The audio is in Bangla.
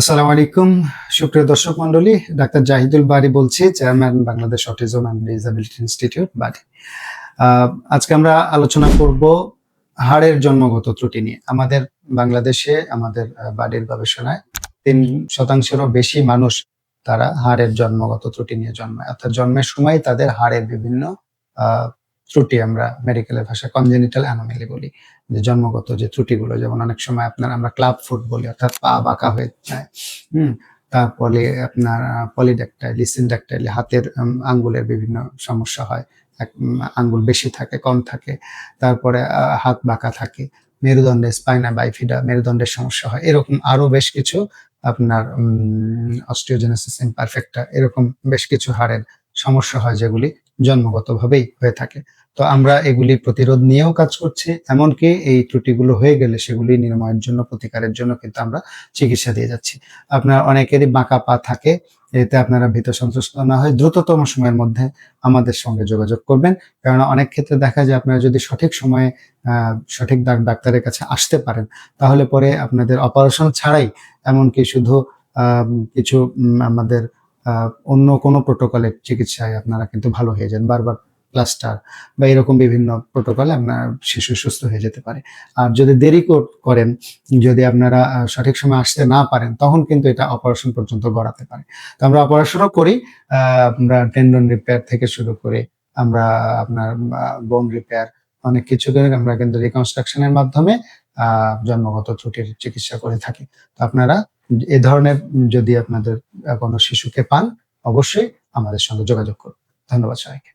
আসসালামু আলাইকুম সুপ্রিয় দর্শক মন্ডলী, ডাক্তার জাহিদুল বারী বলছি, chairman Bangladesh autism and disability institute Bari. আজকে আমরা আলোচনা করব হাড়ের জন্মগত ত্রুটি নিয়ে। আমাদের বাংলাদেশে আমাদের বারীর গবেষণায় ৩% বেশি মানুষ তারা হাড়ের জন্মগত ত্রুটি নিয়ে জন্মায়, অর্থাৎ জন্মের সময় তাদের হাড়ের বিভিন্ন ত্রুটি, আমরা মেডিকেলের ভাষায় কনজেনিটাল অ্যানোমালি বলি, যে জন্মগত যে ত্রুটিগুলো, যেমন অনেক সময় আমরা ক্লাব ফুট বলি, অর্থাৎ পা বাঁকা হয়ে যায়। তারপরে আপনার পলিড্যাকটাইলি, সিনড্যাকটাইলি, হাতের আঙ্গুলের বিভিন্ন সমস্যা হয়, আঙ্গুল বেশি থাকে কম থাকে, তারপরে হাত বাঁকা থাকে, মেরুদণ্ডে স্পাইনা বাইফিডা মেরুদণ্ডের সমস্যা হয়, এরকম আরো বেশ কিছু আপনার অস্টিওজেনেসিস ইমপারফেক্টা, এরকম বেশ কিছু হাড়ের সমস্যা হয় যেগুলি জন্মগতভাবেই হয়ে থাকে। তো আমরা এগুলি প্রতিরোধ নিয়েও কাজ করছি, এমনকি এই ত্রুটিগুলো হয়ে গেলে সেগুলি নিরাময়ের জন্য, প্রতিকারের জন্য কিন্তু আমরা চিকিৎসা দিয়ে যাচ্ছি। আপনার অনেকেরই বাঁকা পা থাকে, এতে আপনারা ভীত সন্ত্রস্ত না হয় দ্রুততম সময়ের মধ্যে আমাদের সঙ্গে যোগাযোগ করবেন। কেননা অনেক ক্ষেত্রে দেখা যায় আপনারা যদি সঠিক সময়ে সঠিক ডাক্তারের কাছে আসতে পারেন, তাহলে পরে আপনাদের অপারেশন ছাড়াই, এমনকি শুধু কিছু আমাদের অন্য কোনো প্রোটোকলের চিকিৎসায় আপনারা কিন্তু ভালো হয়ে যান। বারবার প্লাস্টার বা এরকম বিভিন্ন প্রোটোকলে আপনার শিশু সুস্থ হয়ে যেতে পারে। আর যদি দেরি করেন, যদি আপনারা সঠিক সময়ে আসতে না পারেন, তখন কিন্তু এটা অপারেশন পর্যন্ত গড়াতে পারে। তো আমরা অপারেশনও করি, আমরা টেন্ডন রিপেয়ার থেকে শুরু করে আমরা আপনার বোন রিপেয়ার, অনেক কিছু করে আমরা কিন্তু রিকনস্ট্রাকশনের মাধ্যমে জন্মগত ত্রুটির চিকিৎসা করে থাকি। তো আপনারা এ ধরনের যদি আপনাদের কোনো শিশুকে পান, অবশ্যই আমাদের সঙ্গে যোগাযোগ করুন। ধন্যবাদ সবাইকে।